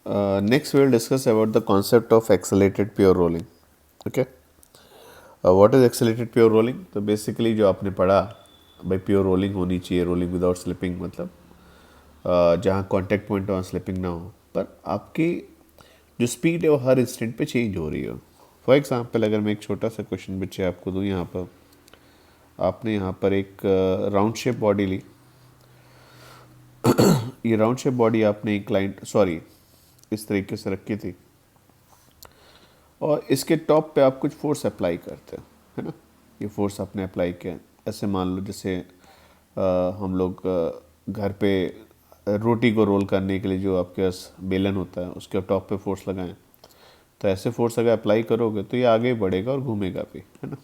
Next, we will discuss about the concept of accelerated pure rolling. Okay. What is accelerated pure rolling? तो basically जो आपने पढ़ा भाई pure rolling होनी चाहिए, रोलिंग विदाउट स्लिपिंग, मतलब जहाँ कांटेक्ट पॉइंट वहाँ स्लिपिंग ना हो, पर आपकी जो स्पीड है वो हर इंस्टेंट पे चेंज हो रही हो. फॉर एग्जांपल अगर मैं एक छोटा सा क्वेश्चन बच्चे आपको दूँ, यहाँ पर आपने यहाँ पर एक राउंड शेप बॉडी ली. ये राउंड शेप बॉडी आपने इंक्लाइंड सॉरी इस तरीके से रखी थी और इसके टॉप पे आप कुछ फोर्स अप्लाई करते हो, है ना. ये फोर्स आपने अप्लाई किया. ऐसे मान लो जैसे हम लोग घर पे रोटी को रोल करने के लिए जो आपके पास बेलन होता है उसके टॉप पे फोर्स लगाएं, तो ऐसे फोर्स अगर अप्लाई करोगे तो ये आगे बढ़ेगा और घूमेगा भी, है ना.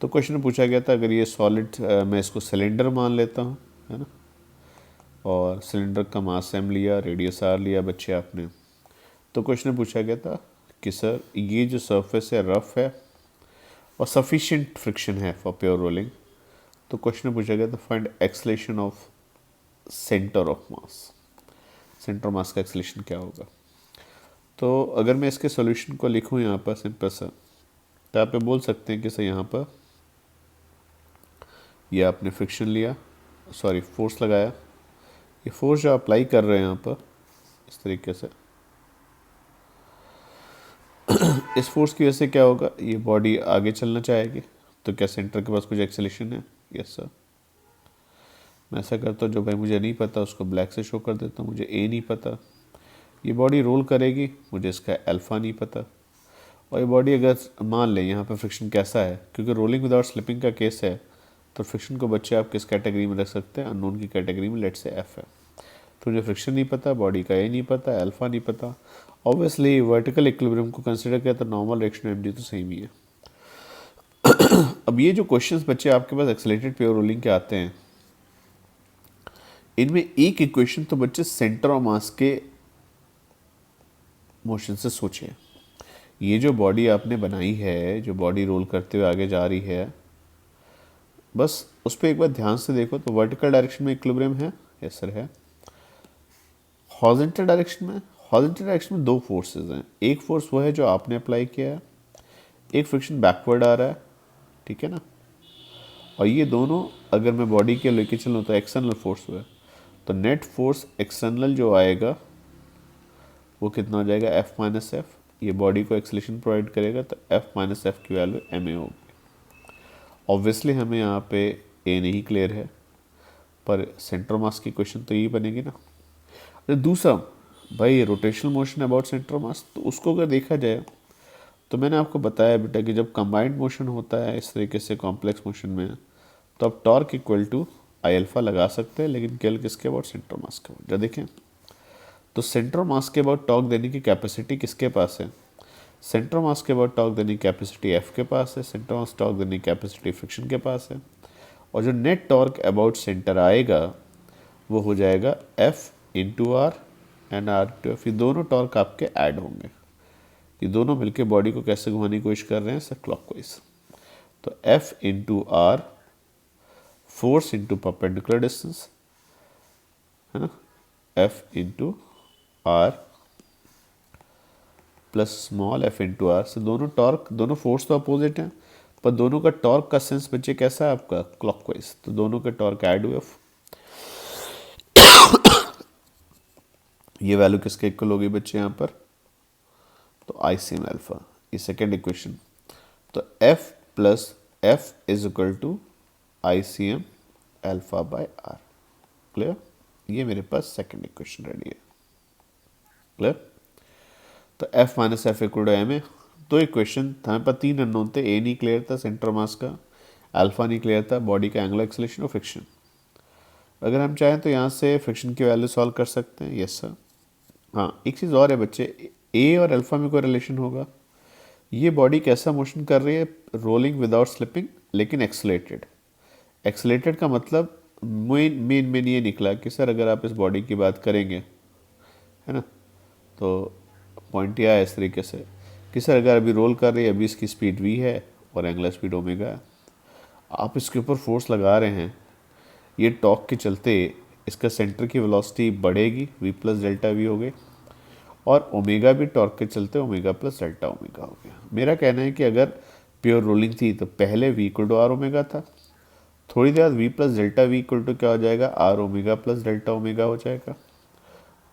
तो क्वेश्चन पूछा गया था अगर ये सॉलिड, मैं इसको सिलेंडर मान लेता हूँ, है ना, और सिलेंडर का मास एम लिया, रेडियस आर लिया बच्चे आपने. तो क्वेश्चन पूछा गया था कि सर ये जो सरफेस है रफ है और सफिशिएंट फ्रिक्शन है फॉर प्योर रोलिंग. तो क्वेश्चन पूछा गया था find acceleration of centre of mass. Centre mass का एक्सलेशन क्या होगा. तो अगर मैं इसके सॉल्यूशन को लिखूं यहाँ पर सिंपल सा, तो आप बोल सकते हैं कि सर यहाँ पर ये आपने फ्रिक्शन लिया, सॉरी फोर्स लगाया. ये फोर्स जो अप्लाई कर रहे हैं यहाँ पर इस तरीके से, इस फोर्स की वजह से क्या होगा, ये बॉडी आगे चलना चाहेगी. तो क्या सेंटर के पास कुछ एक्सेलेशन है. Yes sir. मैं ऐसा करता हूँ जो भाई मुझे नहीं पता उसको ब्लैक से शो कर देता हूँ. मुझे ए नहीं पता, ये बॉडी रोल करेगी, मुझे इसका अल्फ़ा नहीं पता. और ये बॉडी अगर मान लें यहाँ पे फ्रिक्शन कैसा है, क्योंकि रोलिंग विदाउट स्लिपिंग का केस है, तो फ्रिक्शन को बच्चे आप किस कैटेगरी में रख सकते हैं, अननोन की कैटेगरी में. लेट से एफ है. तो मुझे फ्रिक्शन नहीं पता, बॉडी का ए नहीं पता, अल्फ़ा नहीं पता. ऑब्वियसली वर्टिकल इक्विलिब्रियम को कंसिडर किया तो नॉर्मल डायरेक्शन में एम तो सेम ही है. अब ये जो क्वेश्चंस बच्चे आपके पास एक्सेलरेटेड प्योर रोलिंग के आते हैं, इनमें एक इक्वेशन तो बच्चे सेंटर ऑफ मास के मोशन से सोचे. ये जो बॉडी आपने बनाई है, जो बॉडी रोल करते हुए आगे जा रही है, बस उस पर एक बार ध्यान से देखो. तो वर्टिकल डायरेक्शन में इक्विलिब्रियम है. यस सर है. हॉरिजॉन्टल डायरेक्शन में, हॉरिजॉन्टल डायरेक्शन में दो फोर्सेस हैं. एक फोर्स वो है जो आपने अप्लाई किया है, एक फ्रिक्शन बैकवर्ड आ रहा है, ठीक है ना. और ये दोनों अगर मैं बॉडी के लेके चलूँ तो एक्सटर्नल फोर्स हुआ है. तो नेट फोर्स एक्सटर्नल जो आएगा वो कितना हो जाएगा, एफ माइनस एफ. ये बॉडी को एक्सलेशन प्रोवाइड करेगा, तो एफ माइनस एफ की वैल्यू एम ए होगी. ऑब्वियसली हमें यहाँ पे ए नहीं क्लियर है, पर सेंटर मास की क्वेश्चन तो यही बनेगी ना. अरे दूसरा भाई rotational motion about centre mass, तो उसको अगर देखा जाए तो मैंने आपको बताया बेटा कि जब कंबाइंड मोशन होता है इस तरीके से कॉम्प्लेक्स मोशन में, तो आप torque equal to I alpha लगा सकते हैं, लेकिन केवल किसके अबाउट, सेंटर मास के अबाउट. जब देखें तो सेंटर मास के अबाउट टॉर्क देने की कैपेसिटी किसके पास है, सेंटर मास के अबाउट टॉर्क देने की कैपेसिटी एफ के पास है, सेंटर मास टॉर्क देने की कैपेसिटी फ्रिक्शन के पास है. और जो नेट टॉर्क अबाउट सेंटर आएगा वो हो जाएगा F into R and R two F. ये दोनों टॉर्क आपके ऐड होंगे. ये दोनों मिलके बॉडी को कैसे घुमाने की कोशिश कर रहे हैं सर, क्लॉकवाइज. तो F into R, force into perpendicular distance, है ना, F into R plus small F into R से दोनों टॉर्क, दोनों फोर्स तो अपोजिट हैं, पर दोनों का टॉर्क का सेंस बच्चे कैसा है आपका, क्लॉकवाइज. तो दोनों के टॉर्क ऐड हुए. ये वैल्यू किसके इक्वल होगी बच्चे यहाँ पर, तो आई सी एम एल्फा. ये सेकेंड इक्वेशन. तो F plus F is equal to I C M alpha by R. Clear. ये मेरे पास सेकेंड इक्वेशन रेडी है. क्लियर. तो F minus F equal to M A. दो इक्वेशन हमें पास, तीन अननोन थे. ए नहीं क्लियर था सेंटर मास का, अल्फा नहीं क्लियर था बॉडी का एंगुलर एक्सेलरेशन और फ्रिक्शन. अगर हम चाहें तो यहाँ से फ्रिक्शन की वैल्यू सॉल्व कर सकते हैं. Yes sir. हाँ एक चीज़ और है बच्चे, ए और अल्फा में कोई रिलेशन होगा. ये बॉडी कैसा मोशन कर रही है, रोलिंग विदाउट स्लिपिंग लेकिन एक्सलेटेड. एक्सलेटेड का मतलब मेन ये निकला कि सर अगर आप इस बॉडी की बात करेंगे, है ना, तो पॉइंट यह है इस तरीके से कि सर अगर अभी रोल कर रही है, अभी इसकी स्पीड वी है और एंगुलर स्पीड ओमेगा है. आप इसके ऊपर फोर्स लगा रहे हैं, ये टॉर्क के चलते इसका सेंटर की वेलोसिटी बढ़ेगी, वी प्लस डेल्टा वी हो गई. और ओमेगा भी टॉर्क के चलते ओमेगा प्लस डेल्टा ओमेगा हो गया। मेरा कहना है कि अगर प्योर रोलिंग थी तो पहले V equal to R omega था, थोड़ी देर बाद V plus delta V equal to क्या हो जाएगा, R omega plus delta omega हो जाएगा।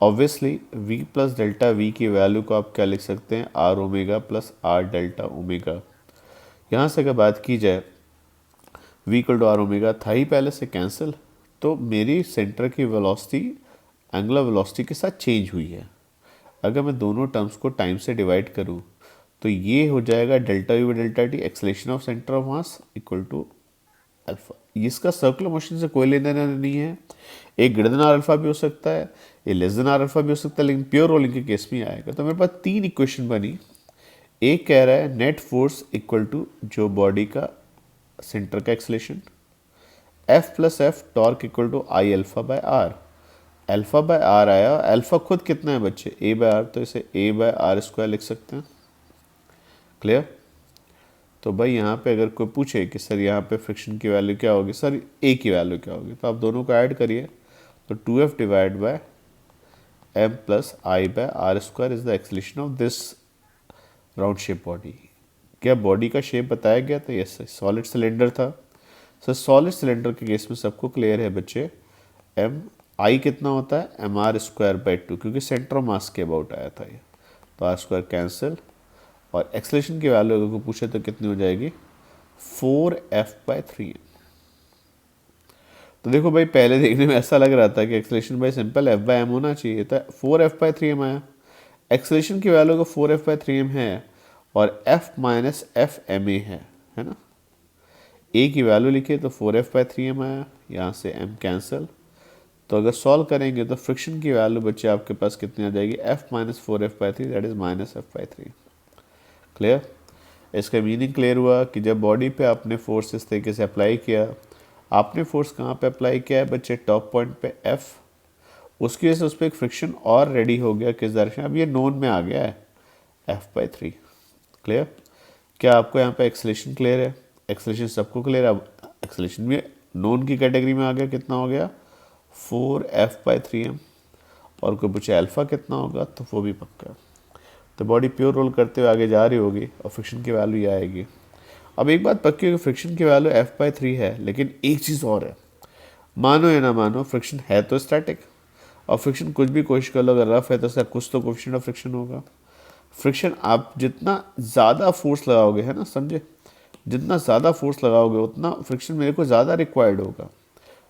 Obviously V plus delta V की वैल्यू को आप क्या लिख सकते हैं, R omega plus R delta omega. यहाँ से अगर बात की जाए V equal to R omega था ही पहले से कैंसिल, तो मेरी सेंटर की वेलोसिटी एंगुलर वेलोसिटी के साथ चेंज हुई है। अगर मैं दोनों टर्म्स को टाइम से डिवाइड करूँ तो ये हो जाएगा delta U delta T acceleration of centre of mass equal to alpha. इसका सर्कुलर मोशन से कोई लेना देना नहीं है, एक ग्रेटर देन आर अल्फा भी हो सकता है, ये लेस देन आर अल्फा भी हो सकता है, लेकिन प्योर रोलिंग के केस में आएगा। तो मेरे पास तीन इक्वेशन बनी। एक कह रहा है नेट फोर्स इक्वल टू जो बॉडी का सेंटर का acceleration, F plus F torque equal to I alpha by R. Alpha by R आया, अल्फा खुद कितना है बच्चे, ए बाय आर, तो इसे ए बाय आर स्क्वायर लिख सकते हैं। क्लियर? तो भाई यहाँ पे अगर कोई पूछे कि सर यहाँ पे फ्रिक्शन की वैल्यू क्या होगी, सर ए की वैल्यू क्या होगी, तो आप दोनों को ऐड करिए, तो 2f divide by M plus I by R square is the acceleration of this round shape body. क्या बॉडी का शेप बताया गया था? यस, सॉलिड सिलेंडर था। सर सॉलिड सिलेंडर के केस में सबको क्लियर है बच्चे, एम आई कितना होता है, एम आर स्क्वायर बाई 2, क्योंकि सेंटर ऑफ मास के अबाउट आया था ये, तो आर स्क्वायर कैंसिल, और एक्सेलेरेशन की वैल्यू अगर को पूछे तो कितनी हो जाएगी, 4f/3m। तो देखो भाई पहले देखने में ऐसा लग रहा था कि एक्सेलेरेशन बाई सिंपल f/m होना चाहिए था, 4f/3m आया। एक्सेलेरेशन की वैल्यू अगर 4f/3m है और f minus F M A है ना, a की वैल्यू लिखे तो 4f/3m आया, यहाँ से m कैंसिल। तो अगर सॉल्व करेंगे तो फ्रिक्शन की वैल्यू बच्चे आपके पास कितनी आ जाएगी, f minus 4f/3, that is minus f/3। Clear? इसका मीनिंग क्लियर हुआ कि जब बॉडी पे आपने फोर्स इस तरीके से अप्लाई किया, आपने फोर्स कहाँ पे अप्लाई किया है बच्चे, टॉप पॉइंट पे F, उसकी वजह से उस पर एक फ्रिक्शन और रेडी हो गया, किस डायरेक्शन, अब ये नोन में आ गया है f/3। क्लियर? क्या आपको यहाँ पे एक्सेलेरेशन क्लियर है? एक्सेलेरेशन सबको क्लियर है। अब एक्सेलेरेशन भी नोन की कैटेगरी में आ गया, कितना हो गया, 4f/3m, और कोई पूछे अल्फा कितना होगा तो वो भी पक्का। तो बॉडी प्योर रोल करते हुए आगे जा रही होगी और फ्रिक्शन की वैल्यू ये आएगी। अब एक बात पक्की है कि फ्रिक्शन की वैल्यू f/3 है, लेकिन एक चीज़ और है, मानो या ना मानो फ्रिक्शन है तो स्टैटिक, और फ्रिक्शन कुछ भी कोशिश कर लो अगर रफ है तो सर कुछ तो कोएफिशिएंट ऑफ फ्रिक्शन होगा। फ्रिक्शन आप जितना ज़्यादा फोर्स लगाओगे, है ना, समझे, जितना ज़्यादा फोर्स लगाओगे उतना फ्रिक्शन मेरे को ज़्यादा रिक्वायर्ड होगा।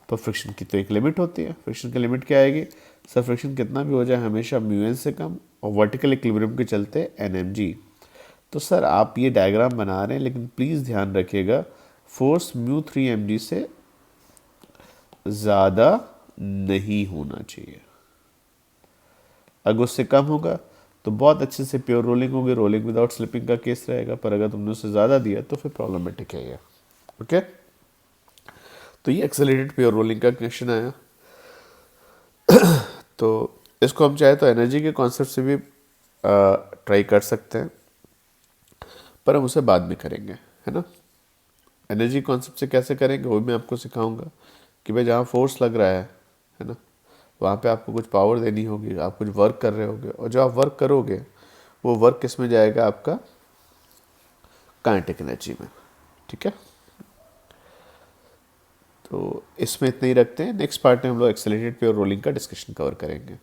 तो फ्रिक्शन की तो एक लिमिट होती है, फ्रिक्शन की लिमिट क्या आएगी, सर फ्रिक्शन कितना भी हो जाए हमेशा म्यू से कम, और वर्टिकल इक्विलिब्रियम के चलते nmg। तो सर आप ये डायग्राम बना रहे हैं, लेकिन प्लीज़ ध्यान रखिएगा फोर्स μ3mg से ज़्यादा नहीं होना चाहिए। अगर उससे कम होगा तो बहुत अच्छे से प्योर रोलिंग होगी, रोलिंग विदाउट स्लिपिंग का केस रहेगा, पर अगर तुमने उससे ज़्यादा दिया तो फिर प्रॉब्लमेटिक है ये। ओके, तो ये एक्सेलरेटेड प्योर रोलिंग का क्वेश्चन आया। तो इसको हम चाहे तो एनर्जी के कॉन्सेप्ट से भी ट्राई कर सकते हैं, पर हम उसे बाद में करेंगे, है ना। एनर्जी कॉन्सेप्ट से कैसे करेंगे वो मैं आपको सिखाऊंगा कि भाई जहाँ फोर्स लग रहा है ना, वहाँ पे आपको कुछ पावर देनी होगी, आप कुछ वर्क कर रहे होगे, और जो आप वर्क करोगे वो वर्क किस में जाएगा, आपका काइनेटिक एनर्जी में। ठीक है, तो इसमें इतना ही रखते हैं। नेक्स्ट पार्ट में हम लोग एक्सेलरेटेड प्योर रोलिंग का डिस्कशन कवर करेंगे।